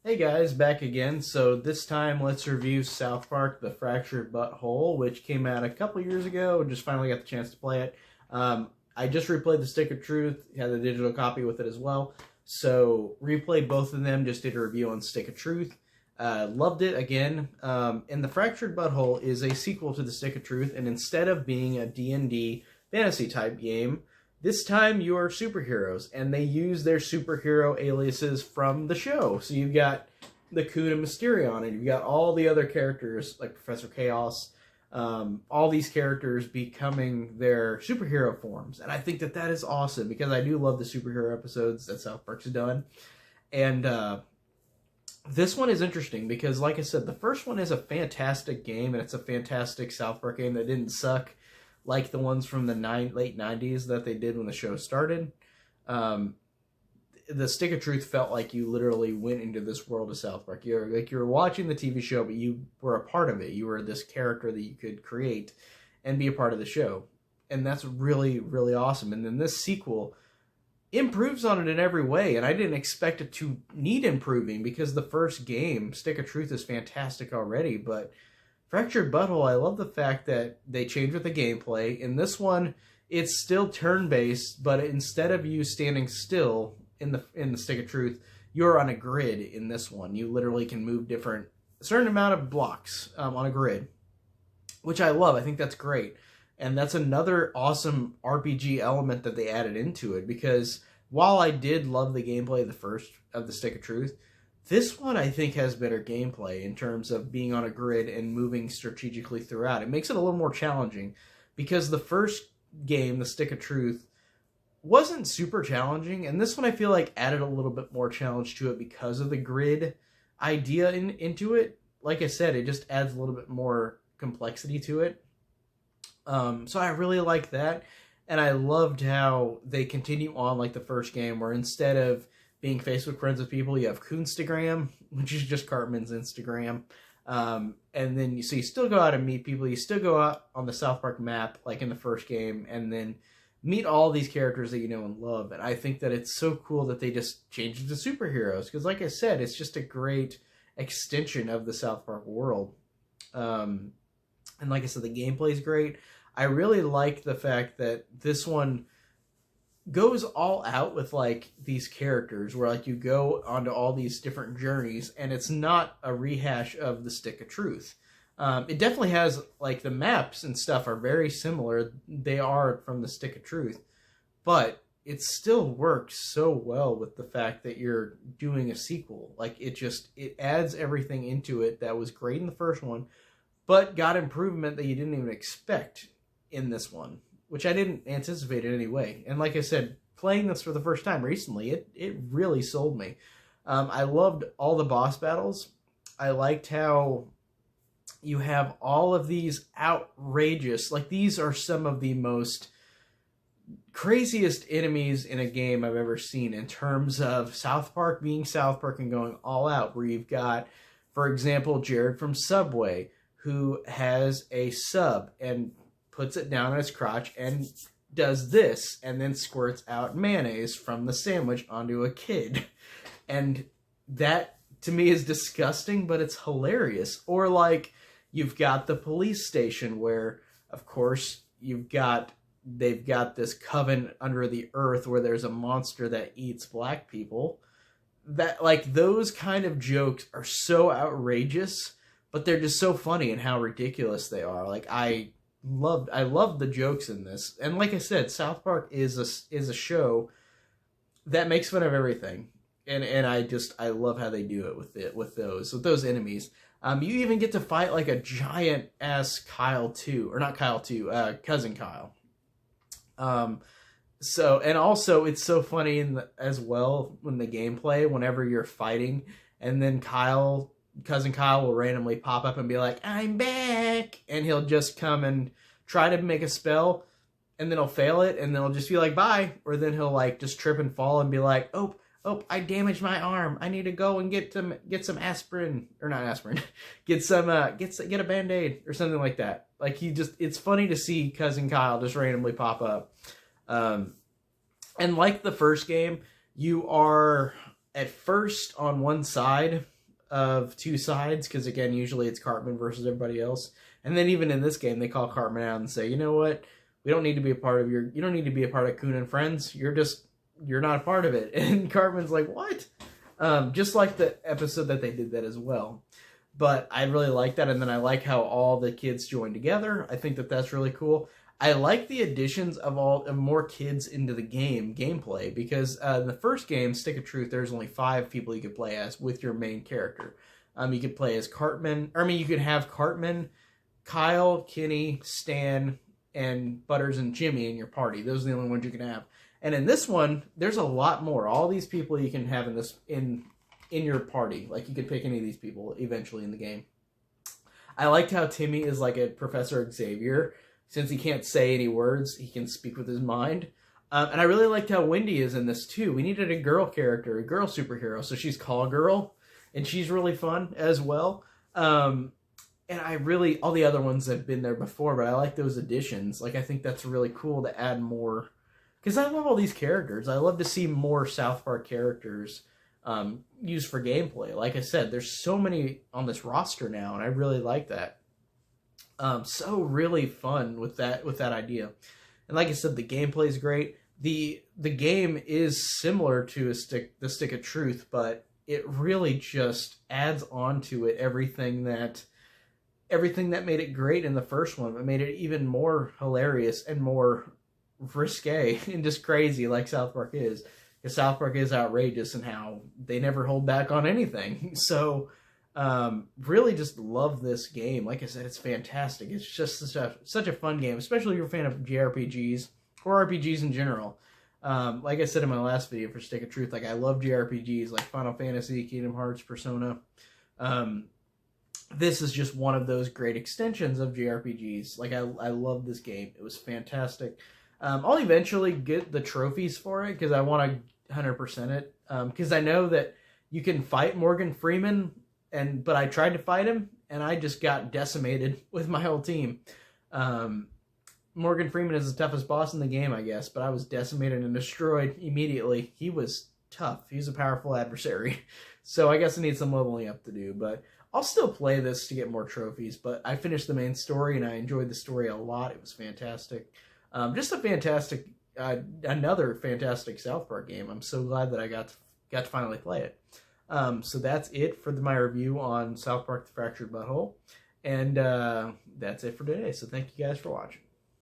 Hey guys, back again. So this time let's review South Park: The Fractured Butthole, which came out a couple years ago. Just finally got the chance to play it. I just replayed The Stick of Truth, had the digital copy with it as well. So replayed both of them, just did a review on Stick of Truth. Loved it again. And The Fractured Butthole is a sequel to The Stick of Truth, and instead of being a D&D fantasy type game, this time you are superheroes, and they use their superhero aliases from the show. So you've got the Coon and Mysterion, and you've got all the other characters, like Professor Chaos, all these characters becoming their superhero forms. And I think that that is awesome, because I do love the superhero episodes that South Park's done. And this one is interesting, because like I said, the first one is a fantastic game, and it's a fantastic South Park game that didn't suck like the ones from the late 90s that they did when the show started. The Stick of Truth felt like you literally went into this world of South Park. You're watching the TV show, but you were a part of it. You were this character that you could create and be a part of the show. And that's really, really awesome. And then this sequel improves on it in every way, and I didn't expect it to need improving, because the first game, Stick of Truth, is fantastic already, but Fractured Butthole, I love the fact that they changed with the gameplay. In this one, it's still turn-based, but instead of you standing still in the Stick of Truth, you're on a grid in this one. You literally can move a certain amount of blocks on a grid, which I love. I think that's great. And that's another awesome RPG element that they added into it, because while I did love the gameplay of the Stick of Truth, this one, I think, has better gameplay in terms of being on a grid and moving strategically throughout. It makes it a little more challenging, because the first game, The Stick of Truth, wasn't super challenging, and this one I feel like added a little bit more challenge to it because of the grid idea into it. Like I said, it just adds a little bit more complexity to it. So I really like that, and I loved how they continue on like the first game, where instead of being Facebook friends with people, you have Coonstagram, which is just Cartman's Instagram. And then you still go out and meet people. You still go out on the South Park map, like in the first game, and then meet all these characters that you know and love. And I think that it's so cool that they just changed it to superheroes, because like I said, it's just a great extension of the South Park world. And like I said, the gameplay is great. I really like the fact that this one goes all out with like these characters, where like you go onto all these different journeys, and it's not a rehash of the Stick of Truth. It definitely has, like, the maps and stuff are very similar. They are from the Stick of Truth, but it still works so well with the fact that you're doing a sequel. Like, it adds everything into it that was great in the first one, but got improvement that you didn't even expect in this one, which I didn't anticipate in any way. And like I said, playing this for the first time recently, it really sold me. I loved all the boss battles. I liked how you have all of these outrageous, like, these are some of the most craziest enemies in a game I've ever seen, in terms of South Park being South Park and going all out, where you've got, for example, Jared from Subway, who has a sub and puts it down on his crotch and does this, and then squirts out mayonnaise from the sandwich onto a kid. And that, to me, is disgusting, but it's hilarious. Or, like, you've got the police station, where, of course, they've got this coven under the earth where there's a monster that eats black people. That, like, those kind of jokes are so outrageous, but they're just so funny and how ridiculous they are. Like, I loved the jokes in this. And like I said, South Park is a show that makes fun of everything. And I love how they do it with those enemies. You even get to fight like a giant ass Kyle too, or not Kyle too, cousin Kyle. So, and also it's so funny as well when the gameplay, whenever you're fighting, and then cousin Kyle will randomly pop up and be like, "I'm back," and he'll just come and try to make a spell, and then he'll fail it, and then he'll just be like, "Bye," or then he'll like just trip and fall and be like, "Oh, I damaged my arm. I need to go and get some aspirin," or not aspirin, get a Band-Aid or something like that. Like, it's funny to see cousin Kyle just randomly pop up. And like the first game, you are at first on one side of two sides, because again, usually it's Cartman versus everybody else. And then even in this game, they call Cartman out and say, you know what? We don't need to be a part of you don't need to be a part of Coon and Friends. You're not a part of it. And Cartman's like, what? Just like the episode that they did that as well. But I really like that. And then I like how all the kids join together. I think that that's really cool. I like the additions of more kids into the gameplay, because in the first game, Stick of Truth, there's only 5 people you could play as with your main character. You could play as Cartman. You could have Cartman, Kyle, Kenny, Stan, and Butters and Jimmy in your party. Those are the only ones you can have. And in this one, there's a lot more. All these people you can have in your party. Like, you could pick any of these people eventually in the game. I liked how Timmy is like a Professor Xavier. Since he can't say any words, he can speak with his mind. And I really liked how Wendy is in this too. We needed a girl character, a girl superhero. So she's Call Girl, and she's really fun as well. And all the other ones have been there before, but I like those additions. Like, I think that's really cool to add more. Because I love all these characters. I love to see more South Park characters used for gameplay. Like I said, there's so many on this roster now, and I really like that. So really fun with that idea. And like I said, the gameplay is great. The game is similar to the Stick of Truth, but it really just adds on to it everything that made it great in the first one. It made it even more hilarious and more risque and just crazy, like South Park is. Because South Park is outrageous in how they never hold back on anything. So really just love this game. Like I said, it's fantastic. It's just such a fun game, especially if you're a fan of JRPGs or RPGs in general. Like I said in my last video for Stick of Truth, like, I love JRPGs like Final Fantasy, Kingdom Hearts, Persona. This is just one of those great extensions of JRPGs. Like, I love this game. It was fantastic. I'll eventually get the trophies for it because I want to 100% it. Because I know that you can fight Morgan Freeman, but I tried to fight him, and I just got decimated with my whole team. Morgan Freeman is the toughest boss in the game, I guess, but I was decimated and destroyed immediately. He was tough. He's a powerful adversary. So I guess I need some leveling up to do, but I'll still play this to get more trophies. But I finished the main story, and I enjoyed the story a lot. It was fantastic. Just a fantastic, another fantastic South Park game. I'm so glad that I got to finally play it. So that's it for my review on South Park: The Fractured Butthole. And that's it for today. So thank you guys for watching.